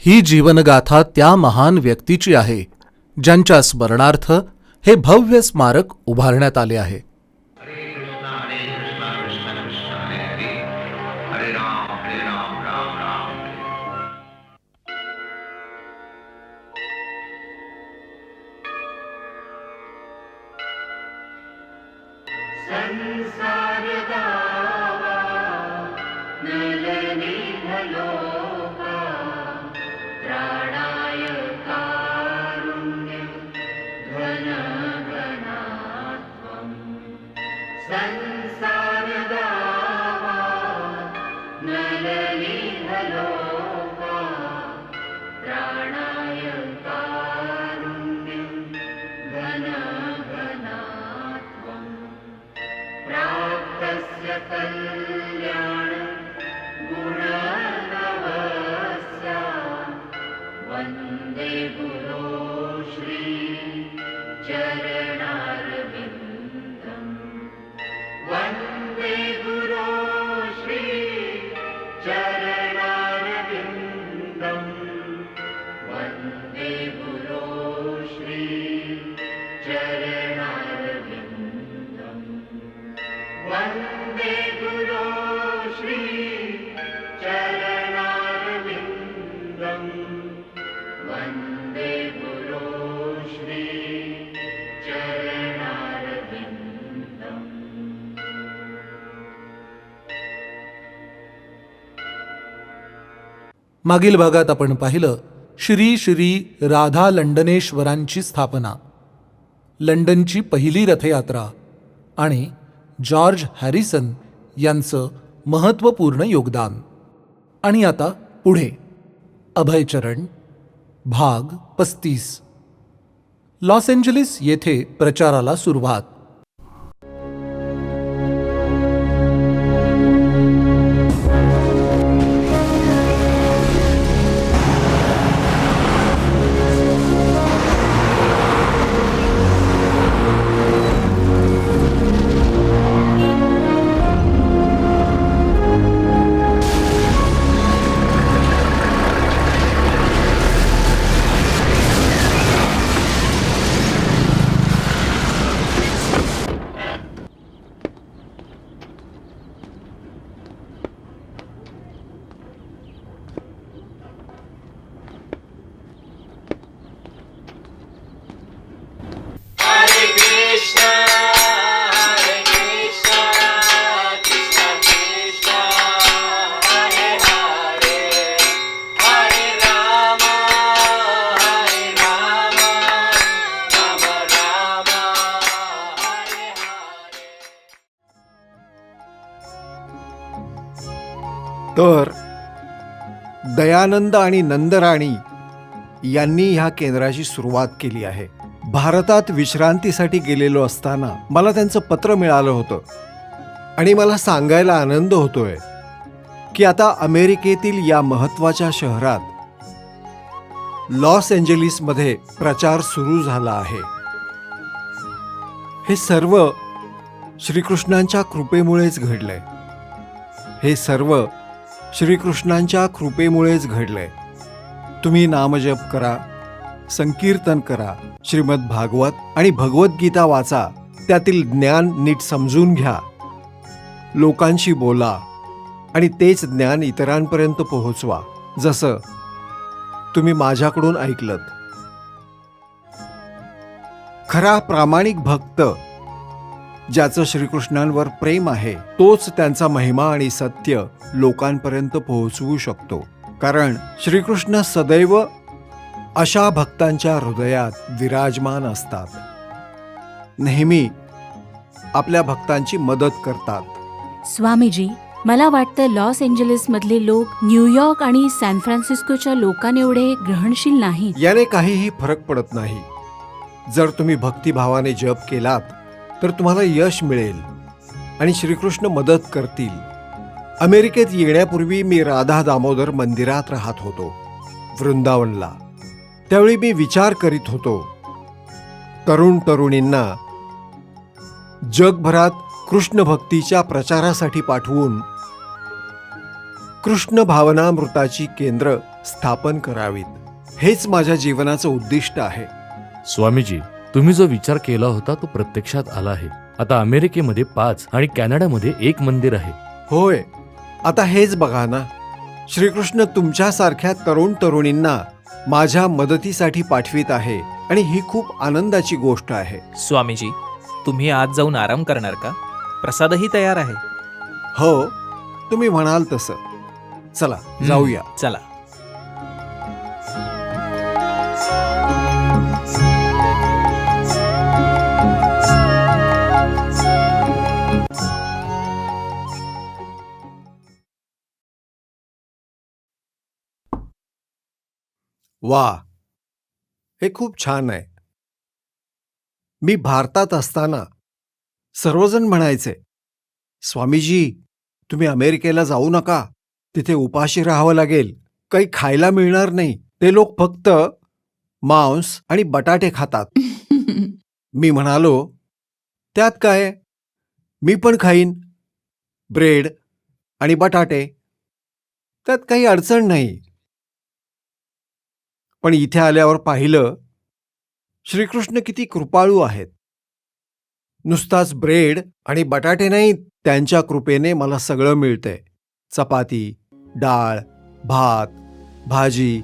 ही जीवनगाथा त्या महान व्यक्तीची आहे ज्यांच्या स्मरणार्थ हे भव्य स्मारक उभारण्यात आले आहे. हरे कृष्णा कृष्णा कृष्णा हरे हरे, हरे राम राम राम हरे. संसार गावा नलनी भलोका, त्राणाय कारुण्य घन घनात्वं. संसार गावा नलनी भलोका, त्राणाय कारुण्य घन घनात्वं. प्राप्तस्य कल्याण गुणनवस्य, वन्दे गुरो श्री चरणारविन्दम्. वन्दे गुरो श्री चरणारविन्दम्. वन्दे गुरो श्री चरणारविन्दम्. वन्दे गुरो श्री चरणारविन्दम्. वन्दे गुरो श्री चरणारविन्दम्. मागील भागात आपण पाहिलं श्री श्री राधा लंडनेश्वरांची स्थापना, लंडनची पहिली रथयात्रा आणि जॉर्ज हॅरिसन यांचं महत्त्वपूर्ण योगदान. आणि आता पुढे अभयचरण भाग 35. लॉस एंजलिस येथे प्रचाराला सुरुवात. तर दयानंद आणि नंदराणी यांनी ह्या केंद्राची सुरुवात केली आहे. भारतात विश्रांतीसाठी गेलेलो असताना मला त्यांचं पत्र मिळालं होतं आणि मला सांगायला आनंद होतोय की आता अमेरिकेतील या महत्त्वाच्या शहरात लॉस एंजलिसमध्ये प्रचार सुरू झाला आहे. हे सर्व श्रीकृष्णांच्या कृपेमुळेच घडलंय. हे सर्व श्रीकृष्णांच्या कृपेमुळेच घडलंय. तुम्ही नामजप करा, संकीर्तन करा, श्रीमद भागवत आणि भगवद्गीता वाचा, त्यातील ज्ञान नीट समजून घ्या, लोकांशी बोला आणि तेच ज्ञान इतरांपर्यंत पोहोचवा, जसं तुम्ही माझ्याकडून ऐकलत. खरा प्रामाणिक भक्त ज्याचं श्रीकृष्णांवर प्रेम आहे तोच त्यांचा महिमा आणि सत्य लोकांपर्यंत पोहोचवू शकतो. कारण श्रीकृष्ण सदैव अशा भक्तांच्या हृदयात विराजमान असतात, नेहमी आपल्या भक्तांची मदत करतात. स्वामीजी, मला वाटतं लॉस एंजलिसमधले लोक न्यूयॉर्क आणि सॅन फ्रान्सिस्कोच्या लोकांएवढे ग्रहणशील नाहीत. याने काहीही फरक पडत नाही. जर तुम्ही भक्तिभावाने जप केलात तर तुम्हाला यश मिळेल आणि श्रीकृष्ण मदत करतील. अमेरिकेत येण्यापूर्वी मी राधा दामोदर मंदिरात राहत होतो, वृंदावनला. त्यावेळी मी विचार करीत होतो, तरुण तरुणींना जगभरात कृष्ण भक्तीच्या प्रचारासाठी पाठवून कृष्ण भावनामृताची केंद्र स्थापन करावीत हेच माझ्या जीवनाचं उद्दिष्ट आहे. स्वामीजी, तुम्ही जो विचार केला होता तो प्रत्यक्षात आला आहे. आता अमेरिकेमध्ये 5 आणि कॅनडामध्ये 1 मंदिर आहे. होय, आता हेच बघा ना, श्रीकृष्ण तुमच्यासारख्या तरुण तरुणींना माझ्या मदतीसाठी पाठवित आहे आणि ही खूप आनंदाची गोष्ट आहे. स्वामीजी, तुम्ही आज जाऊन आराम करणार का? प्रसादही तयार आहे. हो, तुम्ही म्हणाल तसं. चला जाऊया. चला. वा, हे खूप छान आहे. मी भारतात असताना सर्वजण म्हणायचे, स्वामीजी तुम्ही अमेरिकेला जाऊ नका, तिथे उपाशी राहावं लागेल, काही खायला मिळणार नाही, ते लोक फक्त मांस आणि बटाटे खातात. मी म्हणालो, त्यात काय, मी पण खाईन ब्रेड आणि बटाटे, त्यात काही अडचण नाही. पण इथे आल्यावर पाहिलं, श्रीकृष्ण किती कृपाळू आहेत. नुसताच ब्रेड आणि बटाटे नाही, त्यांच्या कृपेने मला सगळं मिळतंय. चपाती, डाळ, भात, भाजी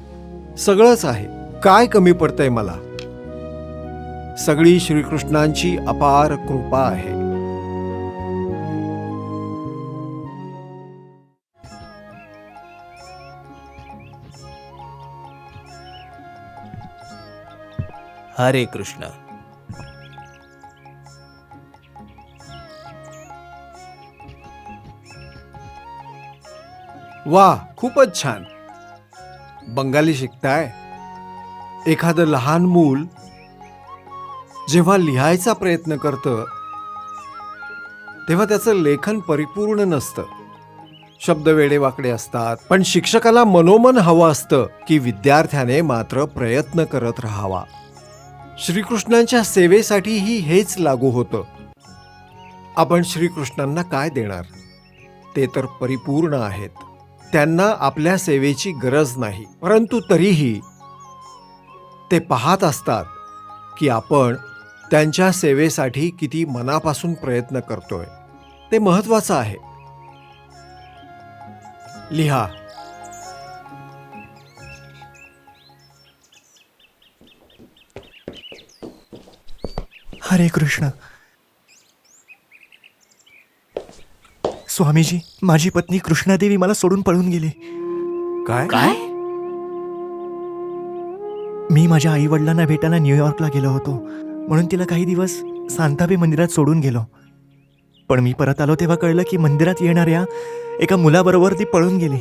सगळंच आहे. काय कमी पडतंय मला? सगळी श्रीकृष्णांची अपार कृपा आहे. हरे कृष्ण. वा, खूपच छान. बंगाली शिकताय. एखादं लहान मूल जेव्हा लिहायचा प्रयत्न करतं तेव्हा त्याचं लेखन परिपूर्ण नसतं. शब्द वेडेवाकडे असतात. पण शिक्षकाला मनोमन हवं असतं की विद्यार्थ्याने मात्र प्रयत्न करत राहावा. श्रीकृष्णांच्या सेवेसाठीही हेच लागू होतं. आपण श्रीकृष्णांना काय देणार? ते तर परिपूर्ण आहेत. त्यांना आपल्या सेवेची गरज नाही, परंतु तरीही ते पाहत असतात की आपण त्यांच्या सेवेसाठी किती मनापासून प्रयत्न करतोय. ते महत्वाचं आहे. लिहा. हरे कृष्ण. स्वामीजी, माझी पत्नी कृष्णादेवी मला सोडून पळून गेली. काय? काय? मी माझ्या आई वडिलांना भेटायला न्यूयॉर्कला गेलो होतो, म्हणून तिला काही दिवस सांताबे मंदिरात सोडून गेलो. पण मी परत आलो तेव्हा कळलं की मंदिरात येणाऱ्या एका मुलाबरोबर ती पळून गेली.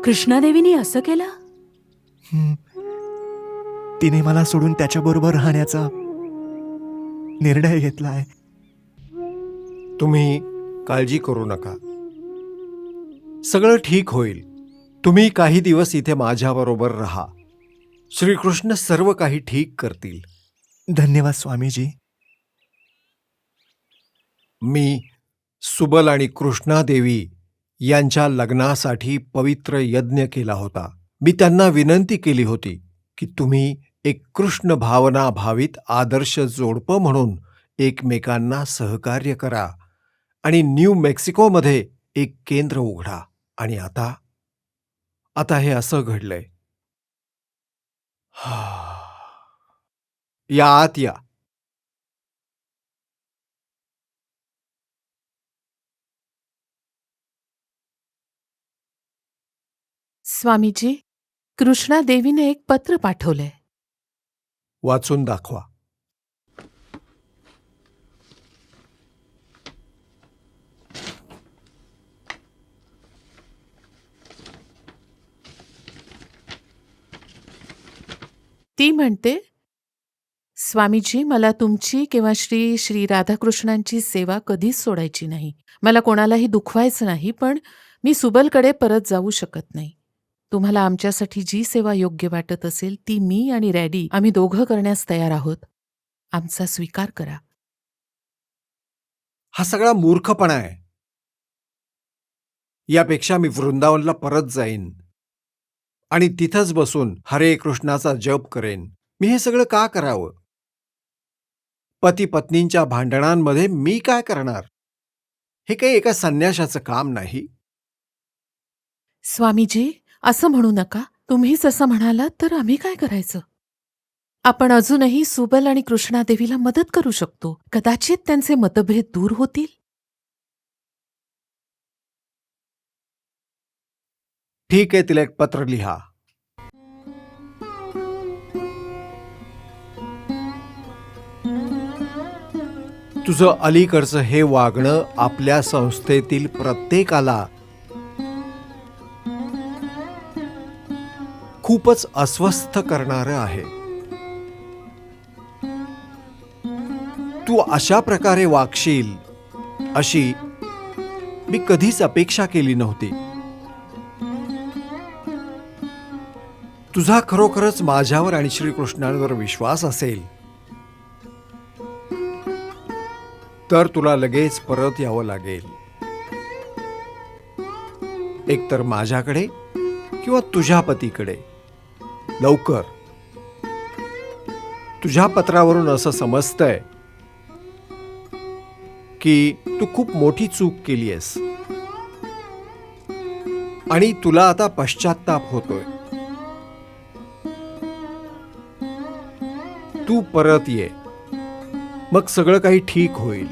कृष्णादेवीने असं केलं? तिने मला सोडून त्याच्याबरोबर राहण्याचा निर्णय घेतलाय. तुम्ही काळजी करू नका, सगळं ठीक होईल. तुम्ही काही दिवस इथे माझ्याबरोबर राहा. श्रीकृष्ण सर्व काही ठीक करतील. धन्यवाद स्वामीजी. मी सुबल आणि कृष्णादेवी यांच्या लग्नासाठी पवित्र यज्ञ केला होता. मी त्यांना विनंती केली होती की तुम्ही एक कृष्ण भावना भावित आदर्श जोडपं म्हणून एकमेकांना सहकार्य करा आणि न्यू मेक्सिकोमध्ये एक केंद्र उघडा. आणि आता हे असं घडलंय. या आत या. स्वामीजी, कृष्णा देवीने एक पत्र पाठवलंय. वाचून दाखवा. ती म्हणते, स्वामीजी, मला तुमची किंवा श्री राधाकृष्णांची सेवा कधीच सोडायची नाही. मला कोणालाही दुखवायचं नाही, पण मी सुबलकडे परत जाऊ शकत नाही. तुम्हाला आमच्यासाठी जी सेवा योग्य वाटत असेल ती मी आणि रॅडी आम्ही दोघं करण्यास तयार आहोत. आमचा स्वीकार करा. हा सगळा मूर्खपणा आहे. यापेक्षा मी वृंदावनला परत जाईन आणि तिथंच बसून हरे कृष्णाचा जप करेन. मी हे सगळं का करावं? पती पत्नींच्या भांडणांमध्ये मी काय करणार? हे काही एका संन्याशाचं काम नाही. स्वामीजी, असं म्हणू नका. तुम्हीच असं म्हणालात तर आम्ही काय करायचं? आपण अजूनही सुबल आणि कृष्णादेवीला मदत करू शकतो. कदाचित त्यांचे मतभेद दूर होतील. ठीक आहे, तिला एक पत्र लिहा. तुझं अलीकडचं हे वागणं आपल्या संस्थेतील प्रत्येकाला खूपच अस्वस्थ करणारं आहे. तू अशा प्रकारे वागशील अशी मी कधीच अपेक्षा केली नव्हती. तुझा खरोखरच माझ्यावर आणि श्रीकृष्णांवर विश्वास असेल तर तुला लगेच परत यावं लागेल, एकतर माझ्याकडे किंवा तुझ्या पतीकडे. लवकर. तुझ्या पत्रावरून असं समजतंय की तू खूप मोठी चूक केलीयस आणि तुला आता पश्चात्ताप होतोय. तू परत ये, मग सगळं काही ठीक होईल.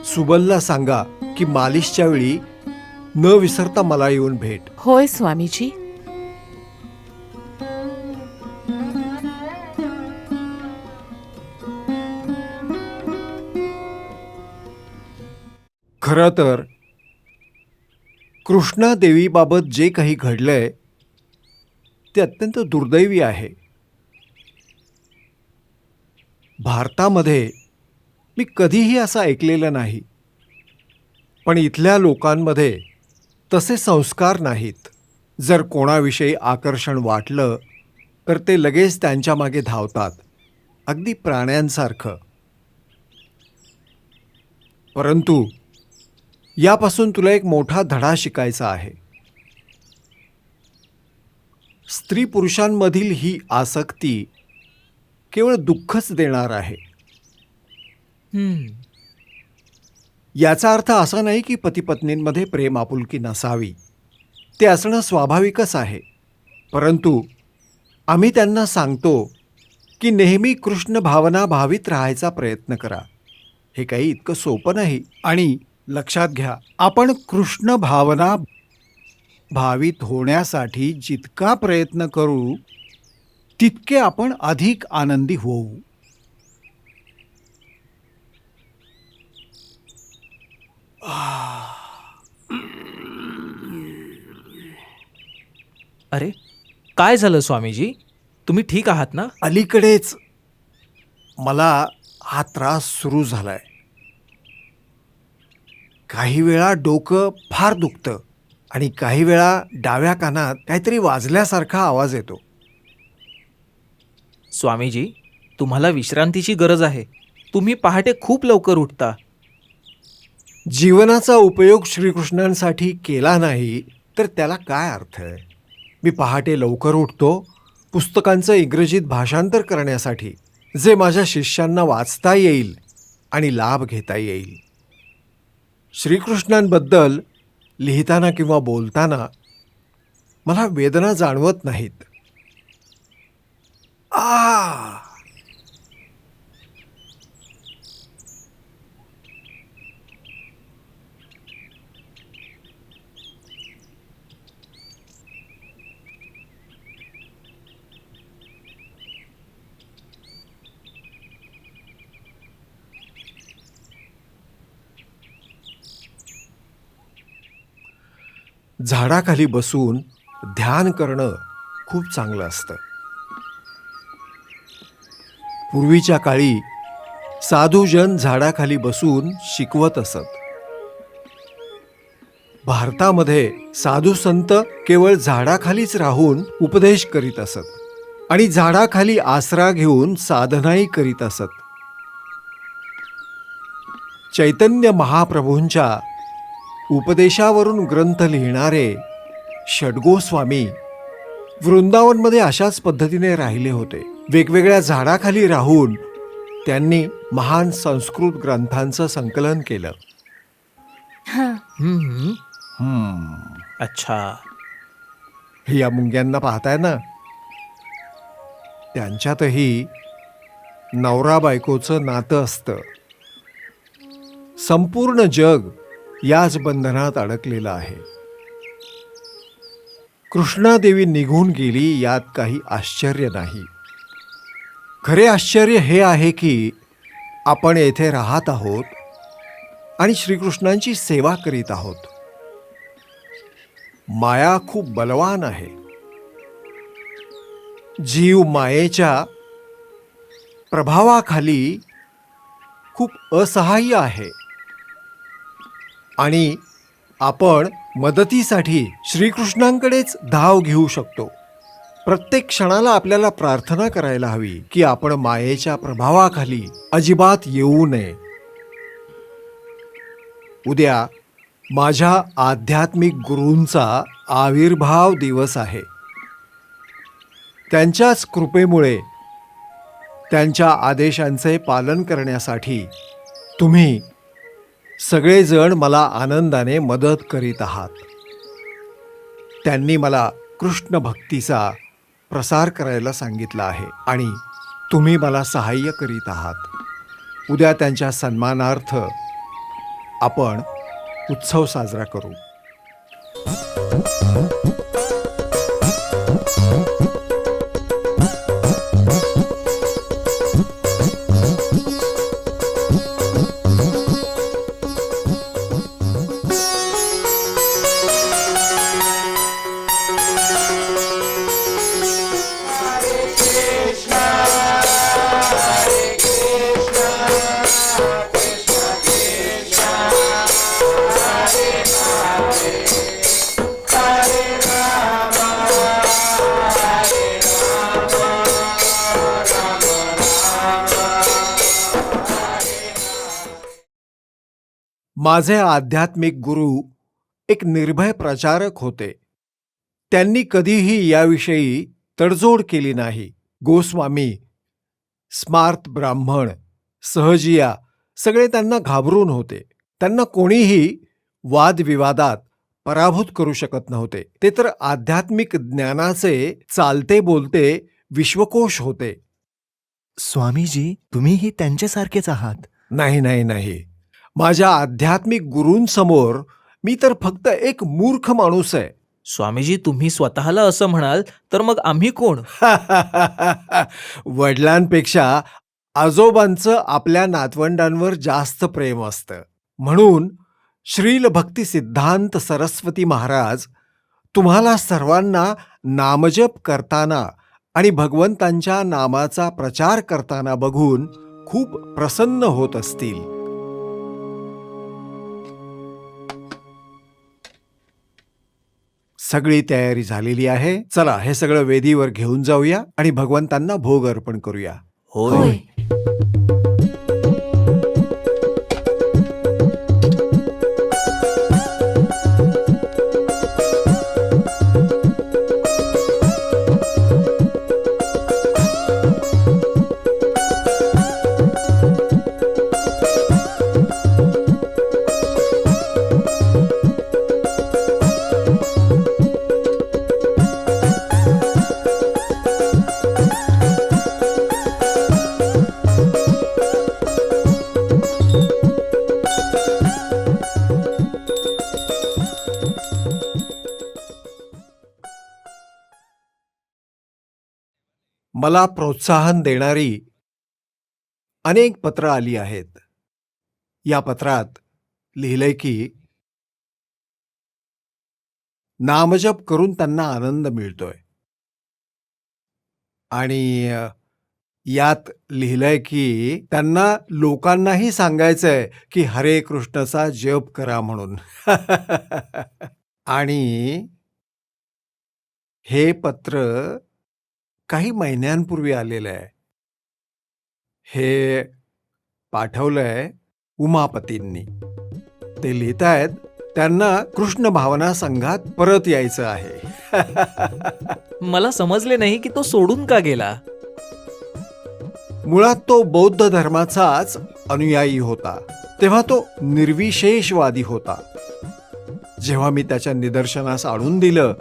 सुबलला सांगा की मालिशच्या वेळी न विसरता मला येऊन भेट. होय स्वामीजी. खरं तर कृष्णादेवीबाबत जे काही घडलंय ते अत्यंत दुर्दैवी आहे. भारतामध्ये मी कधीही असं ऐकलेलं नाही, पण इथल्या लोकांमध्ये तसे संस्कार नाहीत. जर कोणाविषयी आकर्षण वाटलं तर ते लगेच त्यांच्या मागे धावतात, अगदी प्राण्यांसारखं. परंतु यापासून तुला एक मोठा धडा शिकायचा आहे. स्त्री पुरुषांमधील ही आसक्ती केवळ दुःखच देणार आहे. याचा अर्थ असा नाही की पती पत्नींमध्ये प्रेम आपुलकी नसावी. ते असणं स्वाभाविकच आहे. परंतु आम्ही त्यांना सांगतो की नेहमी कृष्ण भावना भावित राहायचा प्रयत्न करा. हे काही इतकं सोपं नाही. आणि लक्षात घ्या, आपण कृष्ण भावना भावित होण्यासाठी जितका प्रयत्न करू तितके आपण अधिक आनंदी होऊ. अरे, काय झालं स्वामीजी? तुम्ही ठीक आहात ना? अलीकडेच मला हा त्रास सुरू झालाय. काही वेळा डोकं फार दुखतं आणि काही वेळा डाव्या कानात काहीतरी वाजल्यासारखा आवाज येतो. स्वामीजी, तुम्हाला विश्रांतीची गरज आहे. तुम्ही पहाटे खूप लवकर उठता. जीवनाचा उपयोग श्रीकृष्णांसाठी केला नाही तर त्याला काय अर्थ आहे? मी पहाटे लवकर उठतो पुस्तकांचं इंग्रजीत भाषांतर करण्यासाठी, जे माझ्या शिष्यांना वाचता येईल आणि लाभ घेता येईल. श्रीकृष्णांबद्दल लिहिताना किंवा बोलताना मला वेदना जाणवत नाहीत. झाडाखाली बसून ध्यान करणं खूप चांगलं असतं. पूर्वीच्या काळी साधूजन झाडाखाली बसून शिकवत असत. भारतामध्ये साधू संत केवळ झाडाखालीच राहून उपदेश करीत असत आणि झाडाखाली आसरा घेऊन साधनाही करीत असत. चैतन्य महाप्रभूंच्या उपदेशावरून ग्रंथ लिहिणारे षडगोस्वामी वृंदावनमध्ये अशाच पद्धतीने राहिले होते. वेगवेगळ्या झाडाखाली राहून त्यांनी महान संस्कृत ग्रंथांचं संकलन केलं. हम्म. अच्छा. हे या मुंग्यांना पाहताय ना, त्यांच्यातही नवरा बायकोचं नातं असतं. संपूर्ण जग याच बंधनात अडकलेलं आहे. कृष्णादेवी निघून गेली यात काही आश्चर्य नाही. खरे आश्चर्य हे आहे की आपण येथे राहत आहोत आणि श्रीकृष्णांची सेवा करीत आहोत. माया खूप बलवान आहे. जीव मायेच्या प्रभावाखाली खूप असहाय्य आहे आणि आपण मदतीसाठी श्रीकृष्णांकडेच धाव घेऊ शकतो. प्रत्येक क्षणाला आपल्याला प्रार्थना करायला हवी की आपण मायेच्या प्रभावाखाली अजिबात येऊ नये. उद्या माझ्या आध्यात्मिक गुरूंचा आविर्भाव दिवस आहे. त्यांच्याच कृपेमुळे त्यांच्या आदेशांचे पालन करण्यासाठी तुम्ही सगळेजण मला आनंदाने मदत करीत आहात. त्यांनी मला कृष्ण भक्तीचा प्रसार करायला सांगितलं आहे आणि तुम्ही मला सहाय्य करीत आहात. उद्या त्यांच्या सन्मानार्थ आपण उत्सव साजरा करू. माझे आध्यात्मिक गुरु एक निर्भय प्रचारक होते. त्यांनी कधीही याविषयी तडजोड केली नाही. गोस्वामी, स्मार्त ब्राह्मण, सहजिया सगळे त्यांना घाबरून होते. त्यांना कोणीही वादविवादात पराभूत करू शकत नव्हते. ते तर आध्यात्मिक ज्ञानाचे चालते बोलते विश्वकोश होते. स्वामीजी, तुम्हीही त्यांच्यासारखेच आहात. नाही नाही नाही, माझ्या आध्यात्मिक गुरूंसमोर मी तर फक्त एक मूर्ख माणूस आहे. स्वामीजी, तुम्ही स्वतःला असं म्हणाल तर मग आम्ही कोण? वडिलांपेक्षा आजोबांचं आपल्या नातवंडांवर जास्त प्रेम असतं. म्हणून श्रील भक्ती सिद्धांत सरस्वती महाराज तुम्हाला सर्वांना नामजप करताना आणि भगवंतांच्या नामाचा प्रचार करताना बघून खूप प्रसन्न होत असतील. सगळी तयारी झालेली आहे. चला हे सगळं वेदीवर घेऊन जाऊया आणि भगवंतांना भोग अर्पण करूया. होय. मला प्रोत्साहन देणारी अनेक पत्र आली आहेत. या पत्रात लिहिलंय की नामजप करून त्यांना आनंद मिळतोय आणि यात लिहिलंय की त्यांना लोकांनाही सांगायचंय की हरे कृष्णचा जप करा म्हणून. आणि हे पत्र काही महिन्यांपूर्वी आलेलं आहे. हे पाठवलंय उमापतींनी. ते लिहितायत, त्यांना कृष्ण भावना संघात परत यायचं आहे. मला समजले नाही की तो सोडून का गेला. मुळात तो बौद्ध धर्माचाच अनुयायी होता. तेव्हा तो निर्विशेषवादी होता. जेव्हा मी त्याच्या निदर्शनास आणून दिलं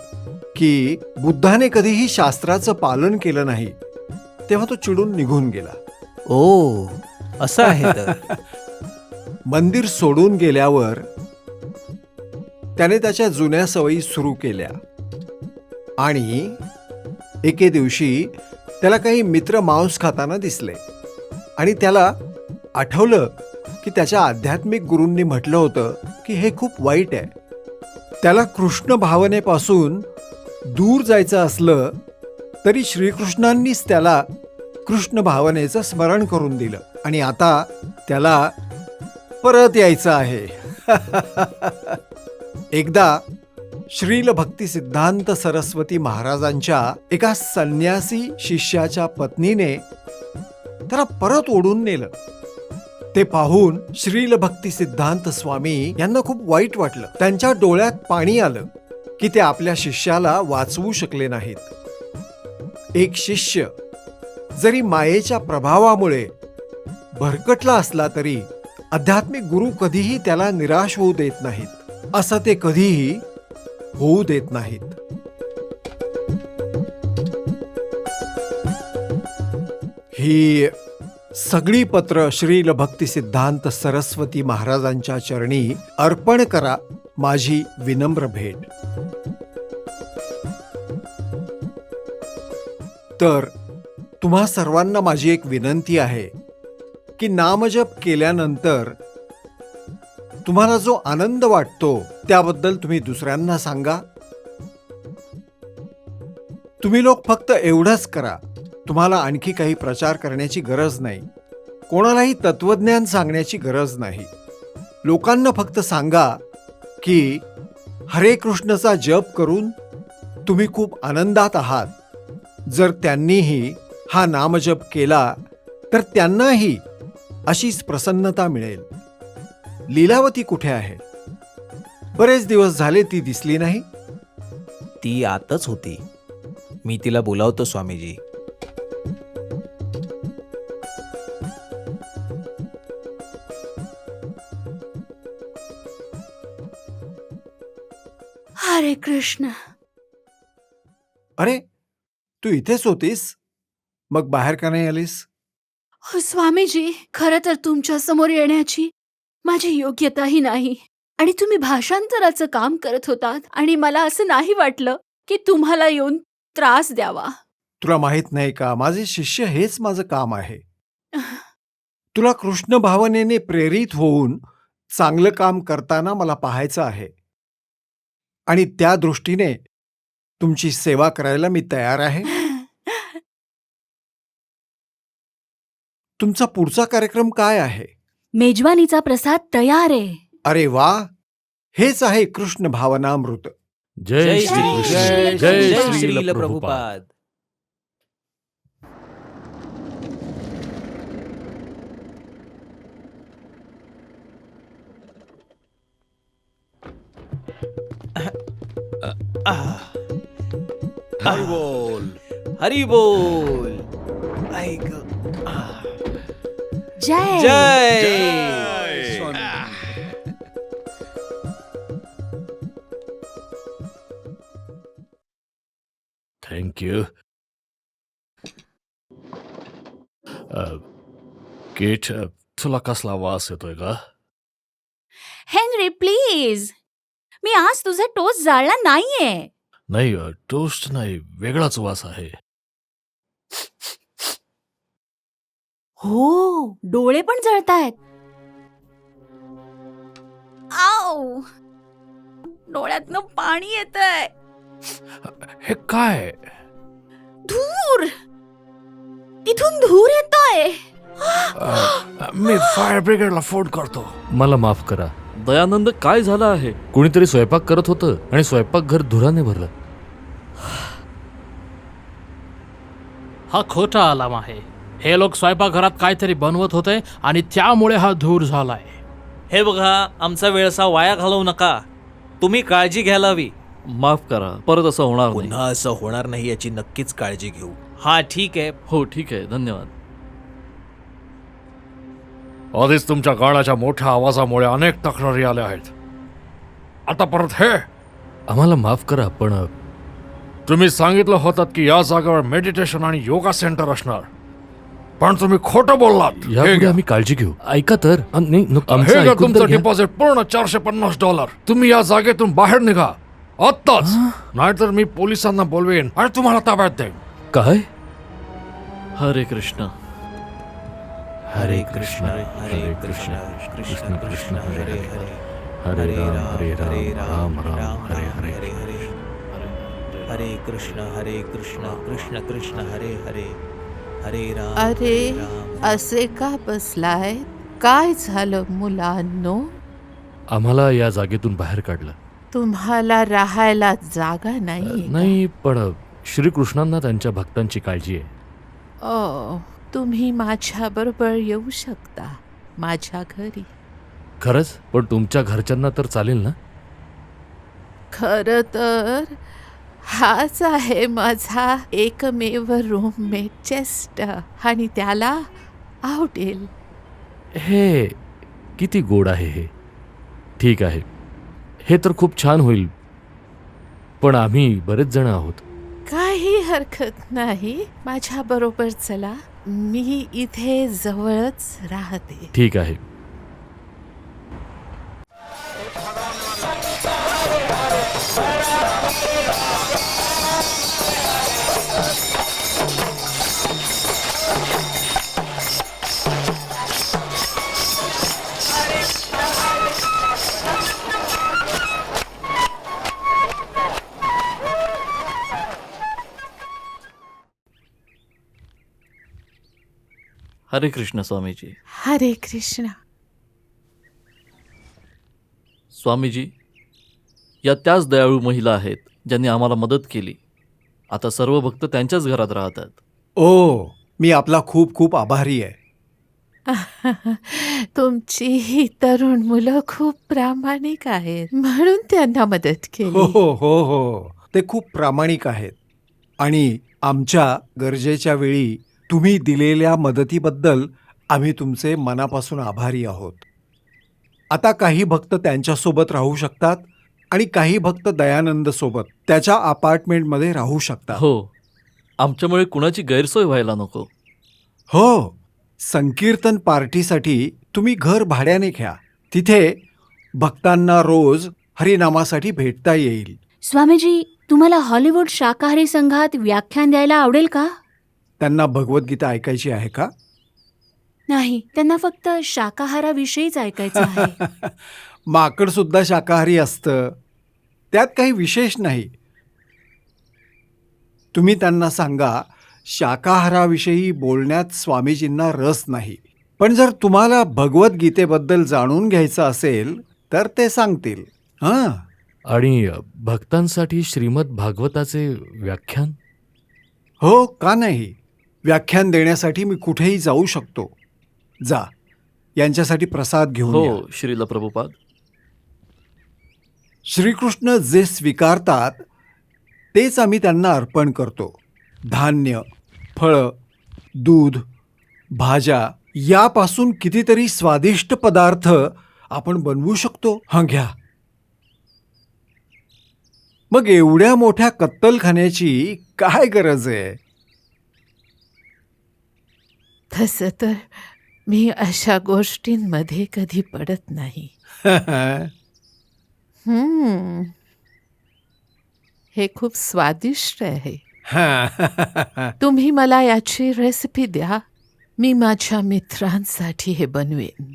की बुद्धाने कधीही शास्त्राचं पालन केलं नाही, तेव्हा तो चिडून निघून गेला. ओ, असं आहे तर. मंदिर सोडून गेल्यावर त्याने त्याच्या जुन्या सवयी सुरू केल्या आणि एके दिवशी त्याला काही मित्र मांस खाताना दिसले आणि त्याला आठवलं की त्याच्या आध्यात्मिक गुरूंनी म्हटलं होतं की हे खूप वाईट आहे. त्याला कृष्ण भावनेपासून दूर जायचं असलं तरी श्रीकृष्णांनीच त्याला कृष्ण भावनेचं स्मरण करून दिलं आणि आता त्याला परत यायचं आहे. एकदा श्रील भक्ती सिद्धांत सरस्वती महाराजांच्या एका संन्यासी शिष्याच्या पत्नीने त्याला परत ओढून नेलं. ते पाहून श्रील भक्ती सिद्धांत स्वामी यांना खूप वाईट वाटलं. त्यांच्या डोळ्यात पाणी आलं की ते आपल्या शिष्याला वाचवू शकले नाहीत. एक शिष्य जरी मायेच्या प्रभावामुळे भरकटला असला तरी आध्यात्मिक गुरु कधीही त्याला निराश होऊ देत नाहीत. असं ते कधीही होऊ देत नाहीत. ही सगळी पत्र श्रील भक्ती सिद्धांत सरस्वती महाराजांच्या चरणी अर्पण करा. माझी विनम्र भेट. तर तुम्हा सर्वांना माझी एक विनंती आहे की नामजप केल्यानंतर तुम्हाला जो आनंद वाटतो त्याबद्दल तुम्ही दुसऱ्यांना सांगा. तुम्ही लोक फक्त एवढंच करा. तुम्हाला आणखी काही प्रचार करण्याची गरज नाही. कोणालाही तत्वज्ञान सांगण्याची गरज नाही. लोकांना फक्त सांगा की हरे कृष्णचा जप करून तुम्ही खूप आनंदात आहात. जर त्यांनीही हा नामजप केला तर त्यांनाही अशीच प्रसन्नता मिळेल. लीलावती कुठे आहे? बरेच दिवस झाले ती दिसली नाही. ती आतच होती. मी तिला बोलावतो स्वामीजी. हरे कृष्ण. अरे, तू इथेच होतीस? मग बाहेर का नाही आलीस? हो स्वामीजी, खरं तर तुमच्या समोर येण्याची माझी योग्यताही नाही आणि तुम्ही भाषांतराचं काम करत होतात आणि मला असं नाही वाटलं की तुम्हाला येऊन त्रास द्यावा. तुला माहित नाही का, माझे शिष्य हेच माझं काम आहे. तुला कृष्ण भावनेने प्रेरित होऊन चांगलं काम करताना मला पाहायचं आहे आणि त्या दृष्टीने तुमची सेवा करायला मी तयार आहे. तुमचा पुढचा कार्यक्रम काय आहे? मेजवानीचा प्रसाद तयार आहे. अरे वा, हेच आहे कृष्ण भावनामृत. जय श्री कृष्ण. जय श्री श्रील प्रभुपाद. प्रभुपाद. हरी बोल. हरी बोल. ऐक. जय जय. थँक्यू. किट, तुला कसला वास येतोय का? हेनरी प्लीज, मी आज तुझा टोस्ट जाळला नाहीये. नाही, टोस्ट नाही, वेगळाच वास आहे. हो, डोळे पण जळतायत. आऊ, डोळ्यातनं पाणी येतंय. हे काय? धूर, तिथून धूर येतोय. मी फायर ब्रिगेडला फोन करतो. मला माफ करा दयानंद, काय झालं आहे? कोणीतरी स्वयंपाक करत होतं आणि स्वयंपाकघर धुराने भरलं. हा खोटा अलार्म आहे. हे लोक स्वयंपाकघरात काहीतरी बनवत होते आणि त्यामुळे हा धूर झालाय. हे बघा, आमचा वेळसा वाया घालवू नका. तुम्ही काळजी घ्यायला हवी. माफ करा, परत असं होणार नाही. पुन्हा असं होणार नाही याची नक्कीच काळजी घेऊ. हा ठीक आहे. हो ठीक आहे, धन्यवाद. आधीच तुमच्या गाण्याच्या मोठ्या आवाजामुळे अनेक तक्रारी आल्या आहेत. आता परत हे. आम्हाला माफ करा, पण तुम्ही सांगितलं होतं की या जागेवर मेडिटेशन आणि योगा सेंटर असणार, पण तुम्ही खोटं बोललात. यापुढे आम्ही काळजी घेऊ. ऐका तर. हे घ्या तुमचं डिपॉझिट, पूर्ण $450. तुम्ही या जागेतून बाहेर निघा आत्ताच, नाहीतर मी पोलिसांना बोलवेन आणि तुम्हाला ताब्यात देईन. काय? हरे कृष्ण हरे कृष्ण हरे कृष्ण कृष्ण कृष्ण हरे हरे हरे राम राम हरे हरे हरे कृष्ण कृष्ण कृष्ण हरे हरे हरे राम. अरे असे का बसलाय? काय झालं मुलांनो? आम्हाला या जागेतून बाहेर काढलं. तुम्हाला राहायला जागा नाही? नाही, पण श्रीकृष्णांना त्यांच्या भक्तांची काळजी आहे. ओ, तुम्ही माझ्या बरोबर येऊ शकता माझ्या घरी. खरंच? पण तुमच्या घरच्यांना तर चालेल ना? खरं तर हाच आहे माझा एकमेव रूममेट चेस्टर आणि त्याला आवडेल. हे किती गोड आहे हे. ठीक आहे, हे तर खूप छान होईल, पण आम्ही बरेच जण आहोत. काही हरकत नाही, माझ्या बरोबर चला. मी इथे जवळच राहते. ठीक आहे. हरे कृष्ण स्वामीजी. हरे कृष्ण. स्वामीजी, या त्याच दयाळू महिला आहेत ज्यांनी आम्हाला मदत केली. आता सर्व भक्त त्यांच्याच घरात राहतात. ओ, मी आपला खूप खूप आभारी आहे. तुमची ही तरुण मुलं खूप प्रामाणिक आहेत म्हणून त्यांना मदत हो केली. हो हो हो, ते खूप प्रामाणिक आहेत आणि आमच्या गरजेच्या वेळी तुम्ही दिलेल्या मदतीबद्दल आम्ही तुमचे मनापासून आभारी आहोत. आता काही भक्त त्यांच्यासोबत राहू शकतात आणि काही भक्त दयानंद सोबत त्याच्या अपार्टमेंटमध्ये राहू शकतात. हो, आमच्यामुळे कुणाची गैरसोय व्हायला नको. हो, संकीर्तन पार्टीसाठी तुम्ही घर भाड्याने घ्या. तिथे भक्तांना रोज हरिनामासाठी भेटता येईल. स्वामीजी, तुम्हाला हॉलिवूड शाकाहारी संघात व्याख्यान द्यायला आवडेल का? त्यांना भगवद्गीता ऐकायची आहे का? नाही, त्यांना फक्त शाकाहाराविषयीच ऐकायचं आहे. माकड सुद्धा शाकाहारी असतं, त्यात काही विशेष नाही. तुम्ही त्यांना सांगा शाकाहाराविषयी बोलण्यात स्वामीजींना रस नाही, पण जर तुम्हाला भगवद्गीतेबद्दल जाणून घ्यायचं असेल तर ते सांगतील. हां, आणि भक्तांसाठी श्रीमद भागवताचे व्याख्यान? हो, का नाही. व्याख्यान देण्यासाठी मी कुठेही जाऊ शकतो. जा, यांच्यासाठी प्रसाद घेऊन या. हो, श्रील प्रभुपाद. श्रीकृष्ण जे स्वीकारतात तेच आम्ही त्यांना अर्पण करतो. धान्य, फळं, दूध, भाज्या यापासून कितीतरी स्वादिष्ट पदार्थ आपण बनवू शकतो. हां, घ्या. मग एवढ्या मोठ्या कत्तलखान्याची काय गरज आहे? तसं तर मी अशा गोष्टींमध्ये कधी पडत नाही. हे खूप स्वादिष्ट आहे. तुम्ही मला याची रेसिपी द्या, मी माझ्या मित्रांसाठी हे बनवेन.